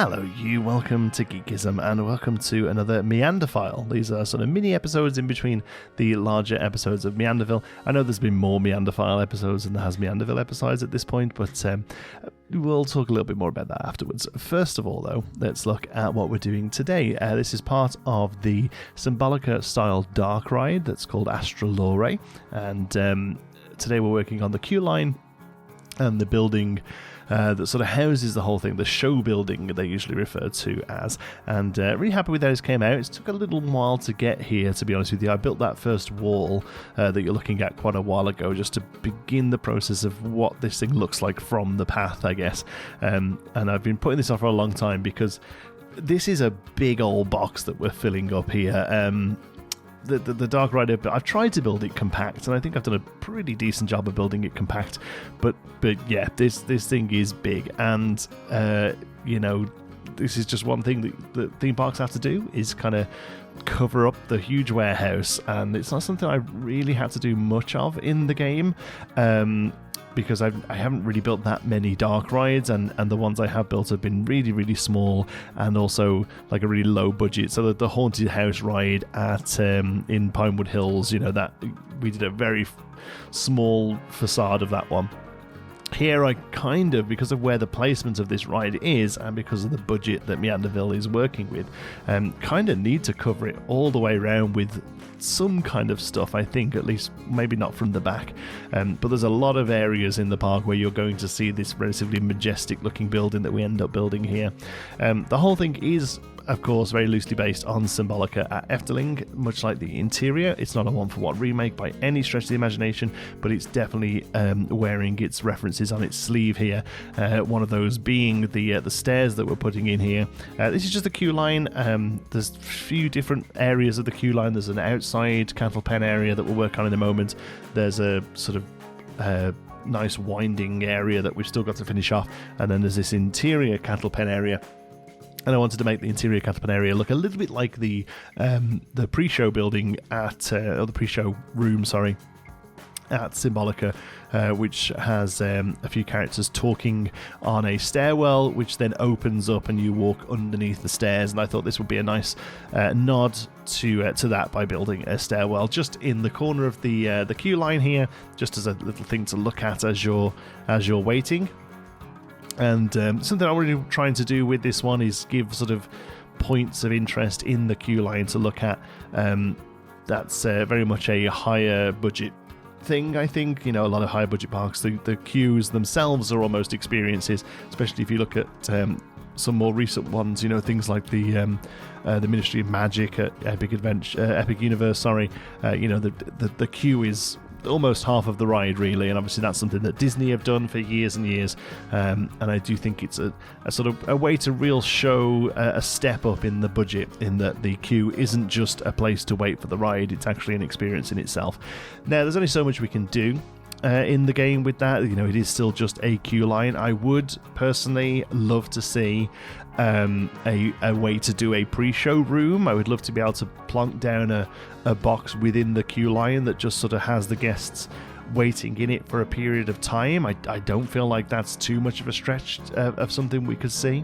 Hello you, welcome to Geekism and welcome to another Meanderfile. These are sort of mini episodes in between the larger episodes of Meanderville. I know there's been more Meanderfile episodes than there has Meanderville episodes at this point, but we'll talk a little bit more about that afterwards. First of all though, let's look at what we're doing today. This is part of the Symbolica style dark ride that's called Astralore, and today we're working on the queue line and the building that sort of houses the whole thing, the show building they usually refer to as, and really happy with how this came out. It took a little while to get here, to be honest with you. I built that first wall that you're looking at quite a while ago just to begin the process of what this thing looks like from the path, I guess, and I've been putting this off for a long time because this is a big old box that we're filling up here. The Dark Rider, I've tried to build it compact, and I think I've done a pretty decent job of building it compact, but yeah, this thing is big, and this is just one thing that theme parks have to do, is kind of cover up the huge warehouse, and it's not something I really had to do much of in the game, because I haven't really built that many dark rides, and the ones I have built have been really, really small, and also like a really low budget. So the haunted house ride at in Pinewood Hills, that we did a very small facade of that one. Here I kind of, because of where the placement of this ride is and because of the budget that Meanderville is working with, kind of need to cover it all the way around with some kind of stuff, I think, at least maybe not from the back. But there's a lot of areas in the park where you're going to see this relatively majestic looking building that we end up building here. The whole thing is, of course, very loosely based on Symbolica at Efteling, much like the interior. It's not a one-for-one remake by any stretch of the imagination, but it's definitely wearing its references on its sleeve here. One of those being the stairs that we're putting in here. This is just the queue line. There's a few different areas of the queue line. There's an outside cattle pen area that we'll work on in a moment. There's a sort of nice winding area that we've still got to finish off, and then there's this interior cattle pen area. And I wanted to make the interior cattle pen area look a little bit like the pre-show building at, or the pre-show room, sorry, at Symbolica, which has a few characters talking on a stairwell, which then opens up and you walk underneath the stairs. And I thought this would be a nice nod to that by building a stairwell just in the corner of the queue line here, just as a little thing to look at as you're waiting. And something I'm really trying to do with this one is give sort of points of interest in the queue line to look at. That's very much a higher budget thing, I think. A lot of higher budget parks, the queues themselves are almost experiences, especially if you look at some more recent ones, things like the Ministry of Magic at Epic Universe, the queue is almost half of the ride, really, and obviously that's something that Disney have done for years and years, and I do think it's a sort of a way to real show a step up in the budget, in that the queue isn't just a place to wait for the ride, it's actually an experience in itself. Now, there's only so much we can do in the game with that. It is still just a queue line. I would personally love to see a way to do a pre-show room. I would love to be able to plonk down a box within the queue line that just sort of has the guests waiting in it for a period of time. I don't feel like that's too much of a stretch of something we could see.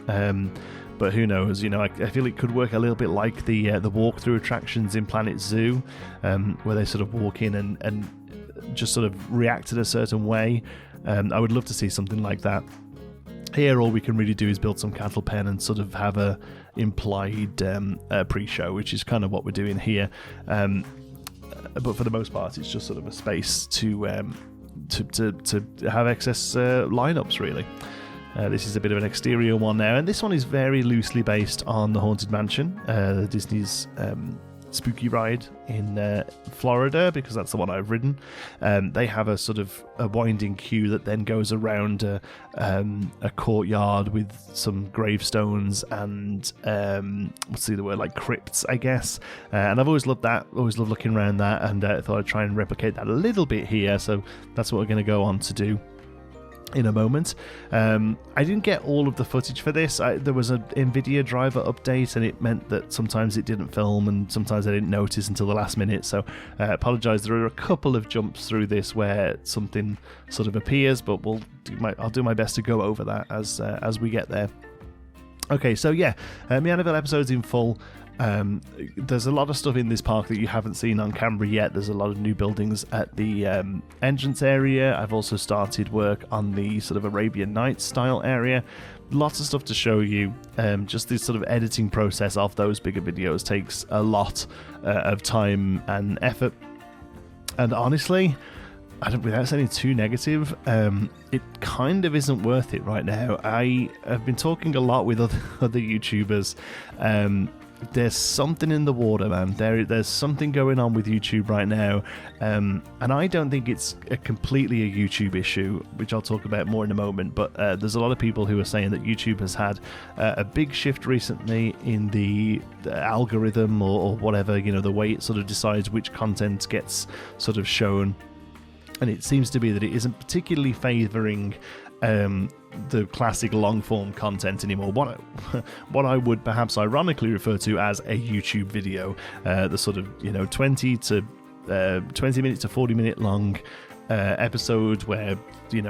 But who knows? I feel it could work a little bit like the walkthrough attractions in Planet Zoo, where they sort of walk in and just sort of react in a certain way. I would love to see something like that. Here, all we can really do is build some cattle pen and sort of have a implied pre-show, which is kind of what we're doing here. But for the most part, it's just sort of a space to have excess lineups, really. This is a bit of an exterior one now, and this one is very loosely based on the Haunted Mansion, Disney's spooky ride in Florida, because that's the one I've ridden. They have a sort of a winding queue that then goes around a courtyard with some gravestones and what's the other word, like crypts, I guess. And I've always loved that, always loved looking around that, and I thought I'd try and replicate that a little bit here, so that's what we're going to go on to do in a moment. I didn't get all of the footage for this. There was an NVIDIA driver update, and it meant that sometimes it didn't film and sometimes I didn't notice until the last minute, so I apologise. There are a couple of jumps through this where something sort of appears, but I'll do my best to go over that as we get there. Okay, so yeah, Meanderville episodes in full. There's a lot of stuff in this park that you haven't seen on camera yet. There's a lot of new buildings at the entrance area. I've also started work on the sort of Arabian Nights style area. Lots of stuff to show you. Just this sort of editing process of those bigger videos takes a lot of time and effort. And honestly, without sounding too negative, it kind of isn't worth it right now. I have been talking a lot with other YouTubers. There's something in the water, man. There's something going on with YouTube right now, and I don't think it's completely a YouTube issue, which I'll talk about more in a moment, but there's a lot of people who are saying that YouTube has had a big shift recently in the algorithm or whatever, the way it sort of decides which content gets sort of shown. And it seems to be that it isn't particularly favouring the classic long-form content anymore. What I would perhaps ironically refer to as a YouTube video, the sort of 20 minutes to 40 minute long episode where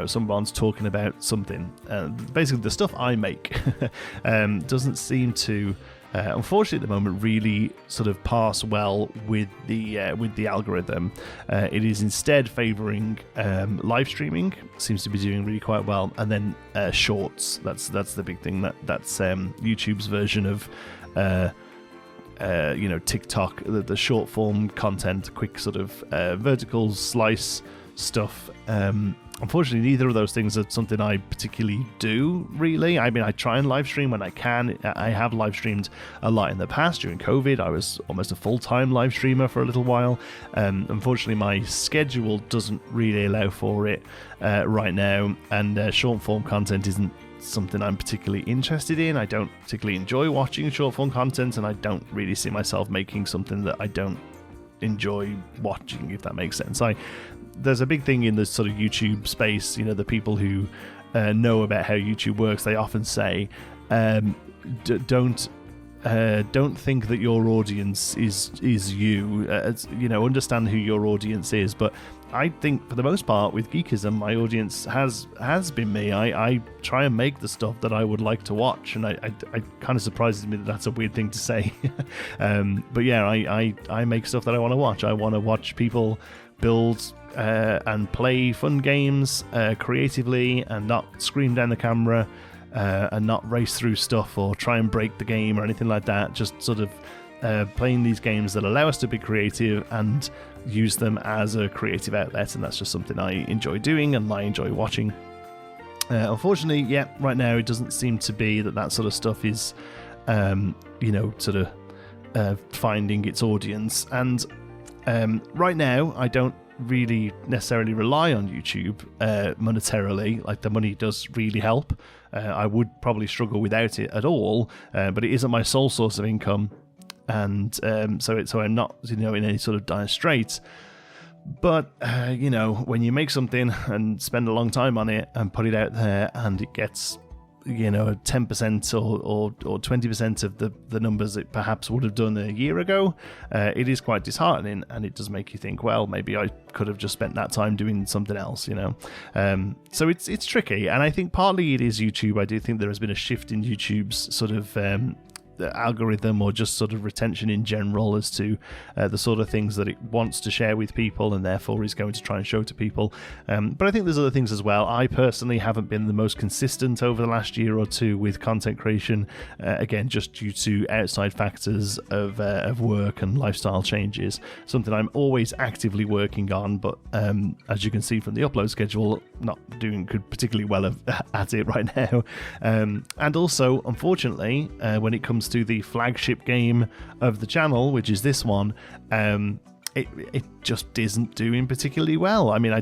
someone's talking about something. Basically, the stuff I make doesn't seem to. Unfortunately, at the moment, really sort of pass well with the algorithm. It is instead favouring live streaming. Seems to be doing really quite well, and then shorts. That's the big thing. That's YouTube's version of TikTok, the short form content, quick sort of vertical slice stuff. Unfortunately, neither of those things are something I particularly do, really. I mean, I try and live stream when I can. I have live streamed a lot in the past. During COVID, I was almost a full-time live streamer for a little while. Unfortunately, my schedule doesn't really allow for it right now, and short-form content isn't something I'm particularly interested in. I don't particularly enjoy watching short-form content, and I don't really see myself making something that I don't enjoy watching, if that makes sense. There's a big thing in the sort of YouTube space, the people who know about how YouTube works, they often say, don't think that your audience is you. Understand who your audience is. But I think for the most part with Geekism, my audience has been me. I try and make the stuff that I would like to watch, and I kind of surprises me that that's a weird thing to say. But yeah, I make stuff that I want to watch. I want to watch people build and play fun games creatively, and not scream down the camera, and not race through stuff or try and break the game or anything like that. Just sort of playing these games that allow us to be creative and use them as a creative outlet, and that's just something I enjoy doing and I enjoy watching. Unfortunately, right now it doesn't seem to be that sort of stuff is sort of finding its audience, and right now I don't really necessarily rely on YouTube monetarily. Like, the money does really help. I would probably struggle without it at all, but it isn't my sole source of income, and so I'm not in any sort of dire straits. But when you make something and spend a long time on it and put it out there, and it gets 10% or 20% of the numbers it perhaps would have done a year ago, it is quite disheartening, and it does make you think, well, maybe I could have just spent that time doing something else, so it's tricky, and I think partly it is YouTube. I do think there has been a shift in YouTube's sort of the algorithm, or just sort of retention in general, as to the sort of things that it wants to share with people, and therefore is going to try and show to people. But I think there's other things as well. I personally haven't been the most consistent over the last year or two with content creation, again, just due to outside factors of work and lifestyle changes. Something I'm always actively working on, but as you can see from the upload schedule, not doing particularly well at it right now. And also, unfortunately, when it comes to the flagship game of the channel, which is this one, it just isn't doing particularly well. I mean, I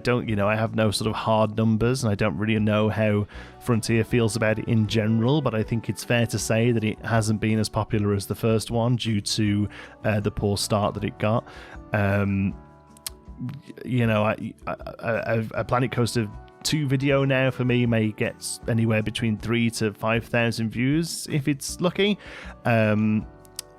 have no sort of hard numbers, and I don't really know how Frontier feels about it in general, but I think it's fair to say that it hasn't been as popular as the first one due to the poor start that it got. A Planet Coaster 2 video now for me may get anywhere between 3,000 to 5,000 views if it's lucky.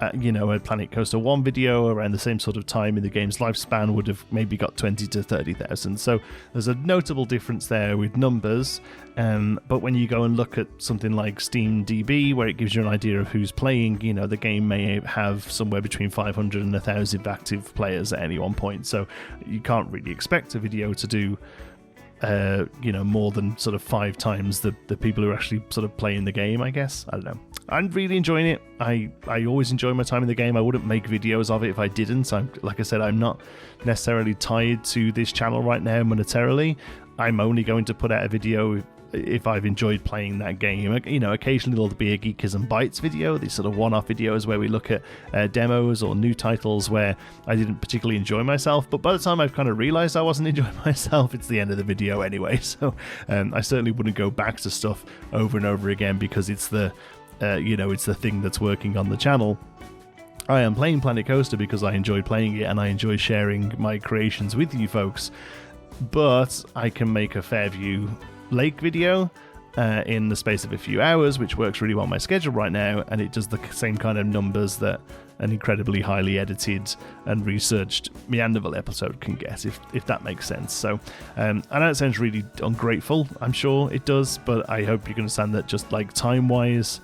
a Planet Coaster 1 video around the same sort of time in the game's lifespan would have maybe got 20 to 30,000. So there's a notable difference there with numbers. But when you go and look at something like SteamDB, where it gives you an idea of who's playing, the game may have somewhere between 500 and 1,000 active players at any one point. So you can't really expect a video to do more than sort of 5 times the people who are actually sort of playing the game, I guess. I don't know. I'm really enjoying it. I always enjoy my time in the game. I wouldn't make videos of it if I didn't. Like I said, I'm not necessarily tied to this channel right now monetarily. I'm only going to put out a video if I've enjoyed playing that game. Occasionally there'll be a Geekism Bites video, these sort of one-off videos where we look at demos or new titles where I didn't particularly enjoy myself, but by the time I've kind of realised I wasn't enjoying myself, it's the end of the video anyway. So I certainly wouldn't go back to stuff over and over again because it's the it's the thing that's working on the channel. I am playing Planet Coaster because I enjoy playing it and I enjoy sharing my creations with you folks, but I can make a Fairview Lake video in the space of a few hours, which works really well on my schedule right now, and it does the same kind of numbers that an incredibly highly edited and researched Meanderville episode can get, if that makes sense. So I know it sounds really ungrateful, I'm sure it does, but I hope you can understand that just like time-wise,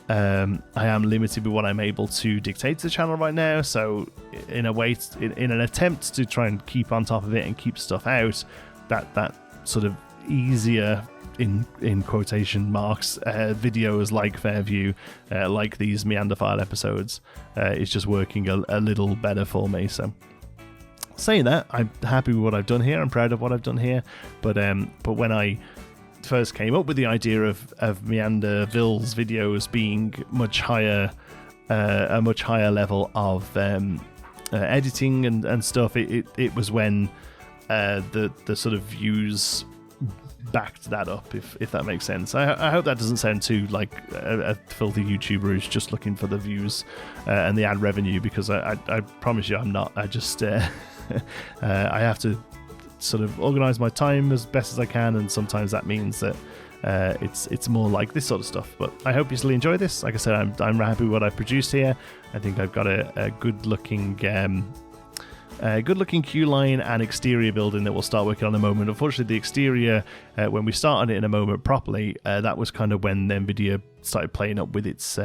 I am limited with what I'm able to dictate to the channel right now. So in a way, in an attempt to try and keep on top of it and keep stuff out, that sort of easier in quotation marks videos like Fairview, like these Meanderfile episodes, is just working a little better for me. So saying that, I'm happy with what I've done here. I'm proud of what I've done here. But when I first came up with the idea of Meanderville's videos being much higher, a much higher level of editing and stuff, it was when the sort of views backed that up, if that makes sense. I hope that doesn't sound too like a filthy YouTuber who's just looking for the views and the ad revenue, because I promise you I'm not. I just I have to sort of organize my time as best as I can, and sometimes that means that it's more like this sort of stuff. But I hope you still enjoy this. Like I said, I'm happy with what I produced here. I think I've got a good looking queue line and exterior building that we'll start working on in a moment. Unfortunately, the exterior, when we started it in a moment properly, that was kind of when NVIDIA started playing up with its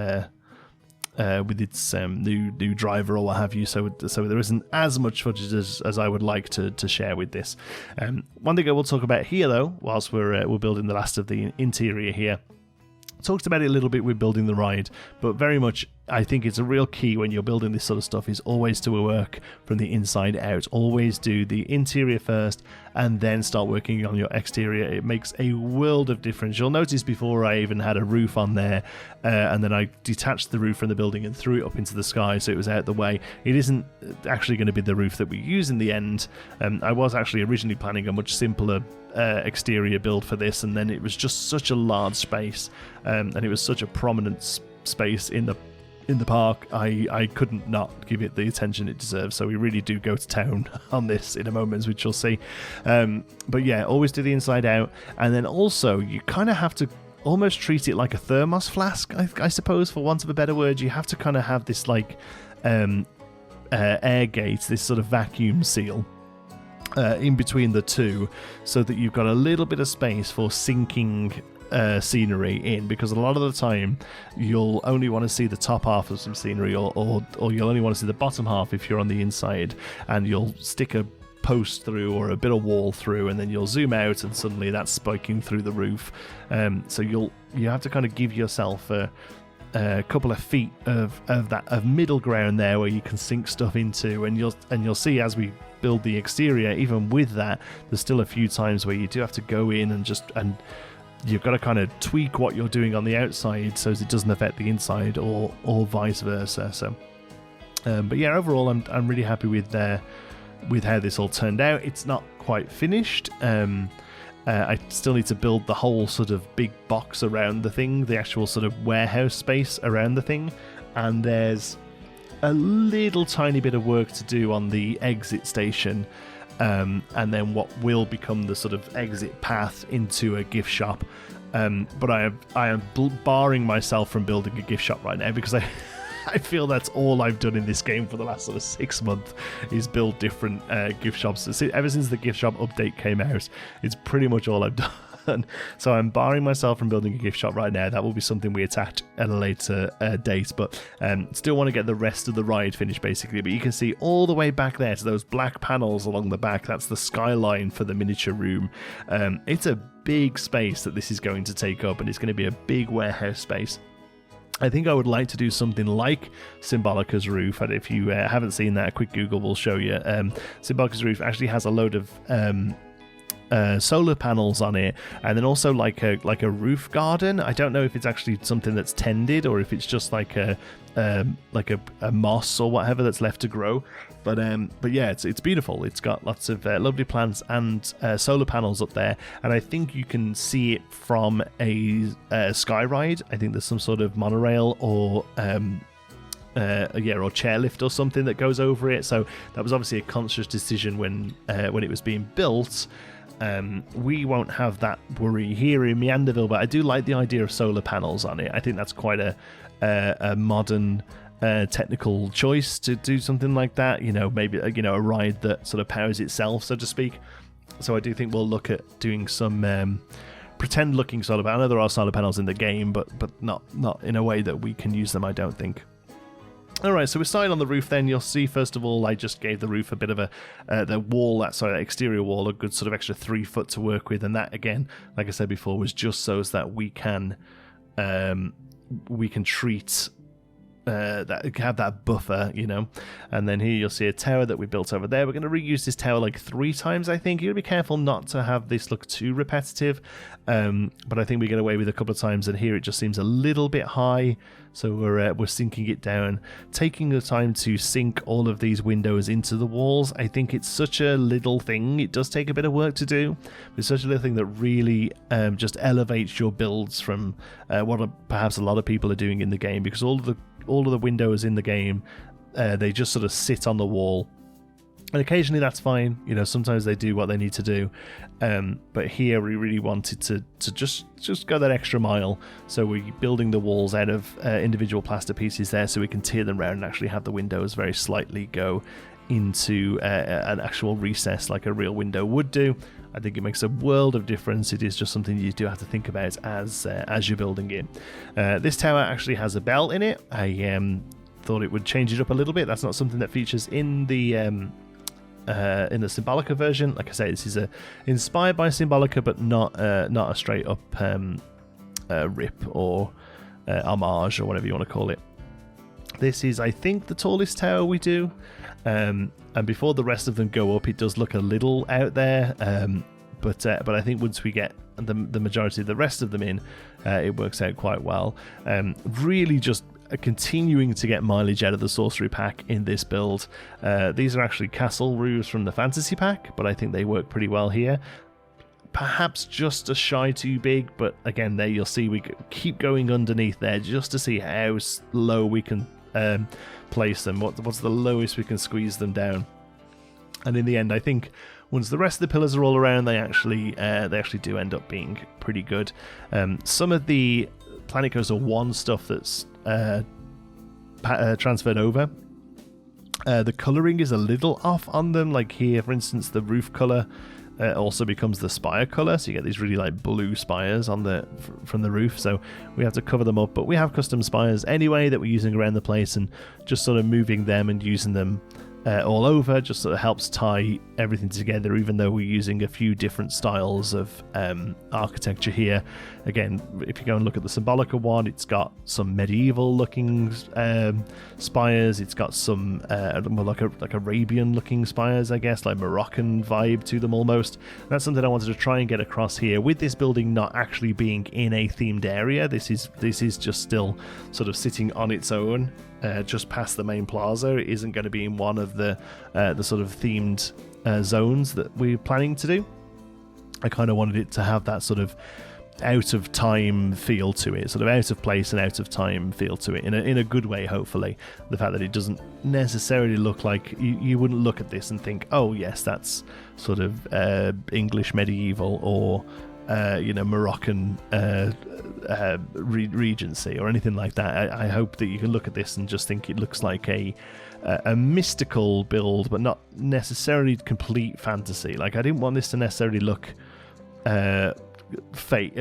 new driver or what have you. So there isn't as much footage as I would like to share with this. One thing I will talk about here, though, whilst we're building the last of the interior here. Talked about it a little bit with building the ride, but very much I think it's a real key when you're building this sort of stuff is always to work from the inside out. Always do the interior first and then start working on your exterior. It makes a world of difference. You'll notice before I even had a roof on there, and then I detached the roof from the building and threw it up into the sky so it was out the way. It isn't actually going to be the roof that we use in the end. I was actually originally planning a much simpler exterior build for this, and then it was just such a large space, and it was such a prominent space in the park. I couldn't not give it the attention it deserves, so we really do go to town on this in a moment, which you'll see. But yeah, always do the inside out, and then also you kind of have to almost treat it like a thermos flask, I suppose, for want of a better word. You have to kind of have this like air gate, this sort of vacuum seal in between the two, so that you've got a little bit of space for sinking scenery in, because a lot of the time you'll only want to see the top half of some scenery, or you'll only want to see the bottom half if you're on the inside, and you'll stick a post through or a bit of wall through, and then you'll zoom out and suddenly that's spiking through the roof. So you have to kind of give yourself a couple of feet of middle ground there where you can sink stuff into, and you'll see as we build the exterior, even with that, there's still a few times where you do have to go in and you've got to kind of tweak what you're doing on the outside so as it doesn't affect the inside, or vice versa. So but yeah, overall I'm really happy with how this all turned out. It's not quite finished. I still need to build the whole sort of big box around the thing, the actual sort of warehouse space around the thing, and there's a little tiny bit of work to do on the exit station, and then what will become the sort of exit path into a gift shop. But I am barring myself from building a gift shop right now because I feel that's all I've done in this game for the last sort of 6 months is build different gift shops. Ever since the gift shop update came out, it's pretty much all I've done. So I'm barring myself from building a gift shop right now. That will be something we attack at a later date, but still want to get the rest of the ride finished basically. But you can see all the way back there to those black panels along the back, that's the skyline for the miniature room. It's a big space that this is going to take up, and it's going to be a big warehouse space. I think I would like to do something like Symbolica's roof, and if you haven't seen that, a quick Google will show you. Symbolica's roof actually has a load of solar panels on it, and then also like a roof garden. I don't know if it's actually something that's tended or if it's just like a moss or whatever that's left to grow. But yeah, it's beautiful. It's got lots of lovely plants and solar panels up there, and I think you can see it from a sky ride. I think there's some sort of monorail or or chairlift or something that goes over it. So that was obviously a conscious decision when it was being built. We won't have that worry here in Meanderville, but I do like the idea of solar panels on it. I think that's quite a modern technical choice to do something like that. Maybe a ride that sort of powers itself, so to speak. So I do think we'll look at doing some pretend looking solar panels. I know there are solar panels in the game, but not in a way that we can use them, I don't think. Alright, so we're starting on the roof then. You'll see, first of all, I just gave the roof a bit of that exterior wall, a good sort of extra 3 foot to work with. And that, again, like I said before, was just so that we can treat have that buffer, and then here you'll see a tower that we built over there. We're going to reuse this tower like 3 times, I think. You've got to be careful not to have this look too repetitive, but I think we get away with a couple of times, and here it just seems a little bit high, so we're sinking it down, taking the time to sink all of these windows into the walls. I think it's such a little thing. It does take a bit of work to do, but it's such a little thing that really just elevates your builds from what perhaps a lot of people are doing in the game, because all of the windows in the game, they just sort of sit on the wall, and occasionally that's fine. Sometimes they do what they need to do, but here we really wanted to just go that extra mile. So we're building the walls out of individual plaster pieces there, so we can tear them around and actually have the windows very slightly go into an actual recess like a real window would do. I think it makes a world of difference. It is just something you do have to think about as you're building it. This tower actually has a bell in it. I thought it would change it up a little bit. That's not something that features in the Symbolica version. Like I say, this is inspired by Symbolica, but not a straight up rip or homage or whatever you want to call it. This is, I think, the tallest tower we do. And before the rest of them go up, it does look a little out there, but I think once we get the majority of the rest of them in, it works out quite well. Really just continuing to get mileage out of the sorcery pack in this build. These are actually castle roofs from the fantasy pack, but I think they work pretty well here. Perhaps just a shy too big, but again, there you'll see we keep going underneath there just to see how low we can place them. What's the lowest we can squeeze them down? And in the end, I think once the rest of the pillars are all around, they actually do end up being pretty good. Some of the Planet Coaster 1 stuff that's transferred over, the colouring is a little off on them. Like here, for instance, the roof colour also becomes the spire colour, so you get these really like blue spires on from the roof, so we have to cover them up. But we have custom spires anyway that we're using around the place, and just sort of moving them and using them all over just sort of helps tie everything together, even though we're using a few different styles of architecture here. Again, if you go and look at the Symbolica one, it's got some medieval looking spires, it's got some more like Arabian looking spires, I guess, like Moroccan vibe to them almost. That's something I wanted to try and get across here, with this building not actually being in a themed area. This is just still sort of sitting on its own, just past the main plaza. It isn't going to be in one of the sort of themed zones that we're planning to do. I kind of wanted it to have that sort of out of time feel to it, sort of out of place and out of time feel to it, in a good way, hopefully. The fact that it doesn't necessarily look like you wouldn't look at this and think, oh yes, that's sort of English medieval or Moroccan regency or anything like that. I hope that you can look at this and just think it looks like a mystical build, but not necessarily complete fantasy. Like, I didn't want this to necessarily look fake.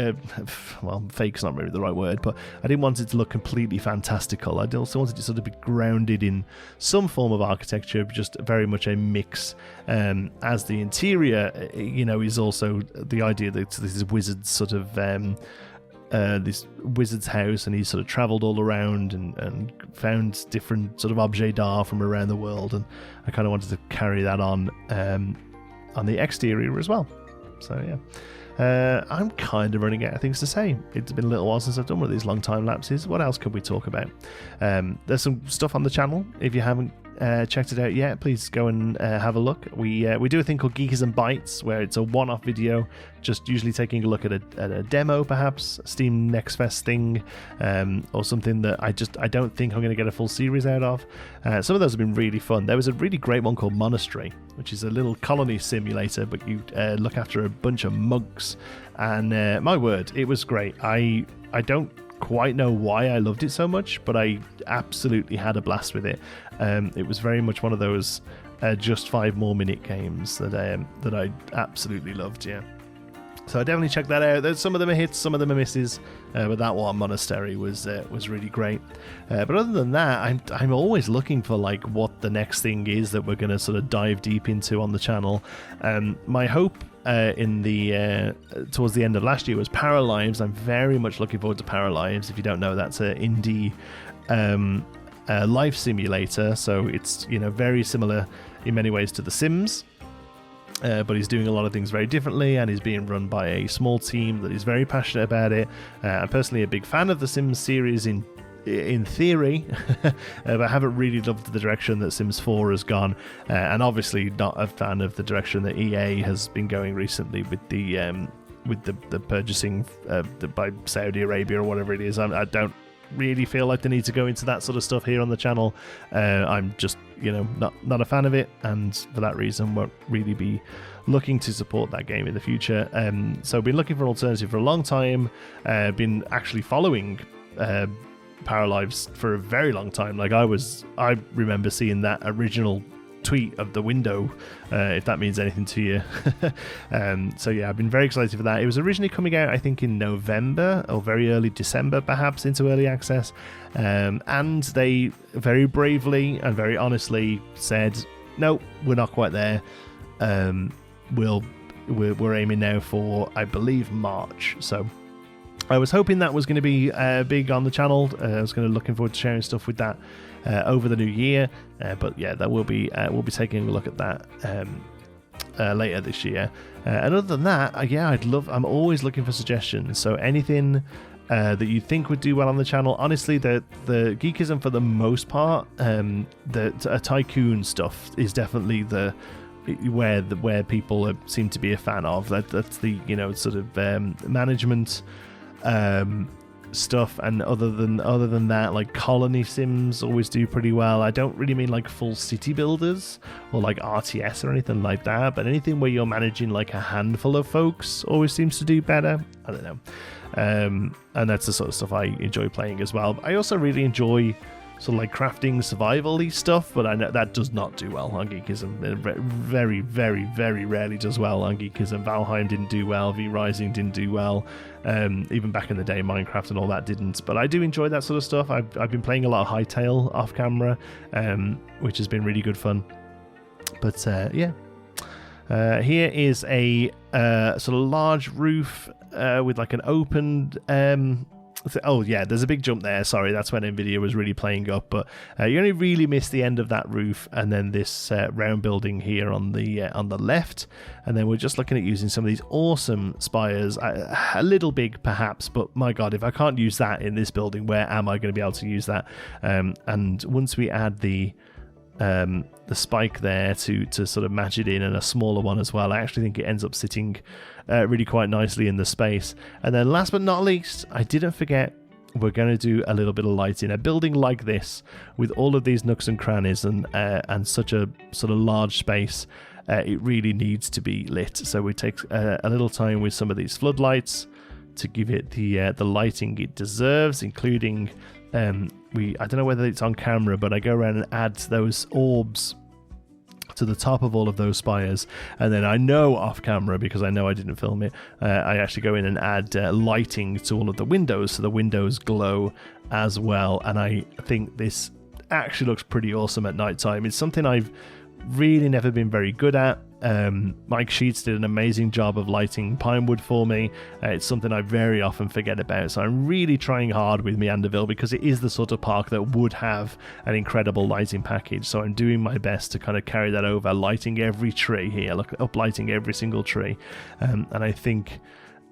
Well, fake's not really the right word, but I didn't want it to look completely fantastical. I also wanted it to sort of be grounded in some form of architecture, just very much a mix. As the interior, is also the idea that this is wizard's sort of this wizard's house, and he's sort of travelled all around and found different sort of objets d'art from around the world, and I kind of wanted to carry that on the exterior as well. So yeah. I'm kind of running out of things to say. It's been a little while since I've done one of these long time lapses. What else could we talk about? There's some stuff on the channel. If you haven't checked it out yet, please go and have a look. We do a thing called Geekers and Bytes, where it's a one-off video, just usually taking a look at a demo, perhaps a Steam Next Fest thing, or something that I don't think I'm going to get a full series out of. Some of those have been really fun. There was a really great one called Monastery, which is a little colony simulator, but you look after a bunch of monks, and my word, it was great. I don't quite know why I loved it so much, but I absolutely had a blast with it. It was very much one of those just 5 more minute games that I absolutely loved. Yeah, so I definitely check that out. Some of them are hits, some of them are misses, but that one, Monastery, was really great. But other than that, I'm always looking for like what the next thing is that we're going to sort of dive deep into on the channel. My hope in the towards the end of last year was Paralives. I'm very much looking forward to Paralives. If you don't know, that's an indie life simulator, so it's very similar in many ways to The Sims, but he's doing a lot of things very differently, and he's being run by a small team that is very passionate about it. I'm personally a big fan of the Sims series in theory, but I haven't really loved the direction that Sims 4 has gone, and obviously not a fan of the direction that EA has been going recently with the purchasing by Saudi Arabia or whatever it is. I don't really feel like they need to go into that sort of stuff here on the channel. I'm just not a fan of it, and for that reason won't really be looking to support that game in the future. So I've been looking for an alternative for a long time. Been actually following Paralives for a very long time. Like I remember seeing that original tweet of the window, if that means anything to you. So yeah, I've been very excited for that. It was originally coming out, I think, in November or very early December, perhaps, into early access, and they very bravely and very honestly said, no, we're not quite there. We're aiming now for, I believe, March. So I was hoping that was going to be big on the channel. I was looking forward to sharing stuff with that over the new year, but yeah, that will be we'll be taking a look at that later this year. And other than that, I'm always looking for suggestions. So anything that you think would do well on the channel. Honestly, the geekism for the most part, the tycoon stuff is definitely where people seem to be a fan of. That's the sort of management stuff, and other than that, like colony sims always do pretty well. I don't really mean like full city builders or like RTS or anything like that, but anything where you're managing like a handful of folks always seems to do better. I don't know, and that's the sort of stuff I enjoy playing as well. I also really enjoy sort of like crafting survival-y stuff, but I know that does not do well on Geekism. It very, very, very rarely does well on Geekism. Valheim didn't do well, V Rising didn't do well, even back in the day Minecraft and all that didn't, but I do enjoy that sort of stuff. I've been playing a lot of Hytale off camera, which has been really good fun. But yeah, here is a sort of large roof with like an opened oh yeah, there's a big jump there. Sorry, that's when NVIDIA was really playing up, but you only really miss the end of that roof, and then this round building here on the left, and then we're just looking at using some of these awesome spires. A little big perhaps, but my god, if I can't use that in this building, where am I going to be able to use that? And once we add the spike there to sort of match it in, and a smaller one as well, I actually think it ends up sitting really quite nicely in the space. And then last but not least, I didn't forget, we're going to do a little bit of lighting. A building like this with all of these nooks and crannies and such a sort of large space it really needs to be lit. So we take a little time with some of these floodlights to give it the lighting it deserves, including I don't know whether it's on camera, but I go around and add those orbs to the top of all of those spires, and then I know off camera, because I know I didn't film it, I actually go in and add lighting to all of the windows, so the windows glow as well. And I think this actually looks pretty awesome at night time. It's something I've really never been very good at. Mike Sheets did an amazing job of lighting Pinewood for me. It's something I very often forget about, so I'm really trying hard with Meanderville, because it is the sort of park that would have an incredible lighting package. So I'm doing my best to kind of carry that over, lighting every tree here, look, uplighting every single tree, and I think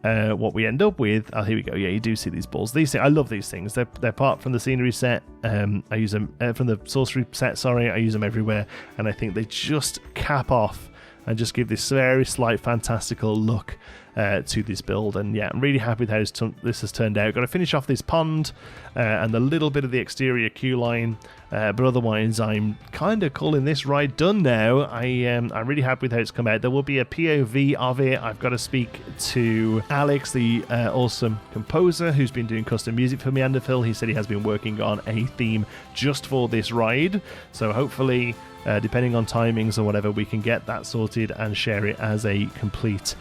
what we end up with, here we go, yeah, you do see these balls. These things, I love these things. They're part from the scenery set. I use them from the sorcery set, sorry, I use them everywhere, and I think they just cap off and just give this very slight fantastical look to this build. And yeah, I'm really happy with how this has turned out. Got to finish off this pond and a little bit of the exterior queue line, but otherwise I'm kind of calling this ride done now. I'm really happy with how it's come out. There will be a POV of it. I've got to speak to Alex, the awesome composer who's been doing custom music for Meanderville. He said he has been working on a theme just for this ride, so hopefully depending on timings or whatever, we can get that sorted and share it as a complete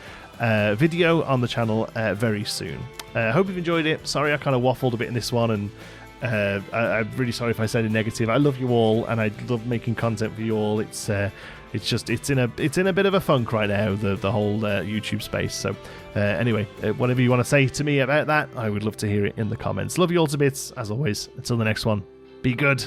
video on the channel very soon. Hope you've enjoyed it. Sorry I kind of waffled a bit in this one, and I'm really sorry if I sounded negative. I love you all, and I love making content for you all. It's in a bit of a funk right now, the whole YouTube space. So anyway, whatever you want to say to me about that, I would love to hear it in the comments. Love you all to bits, as always. Until the next one, be good.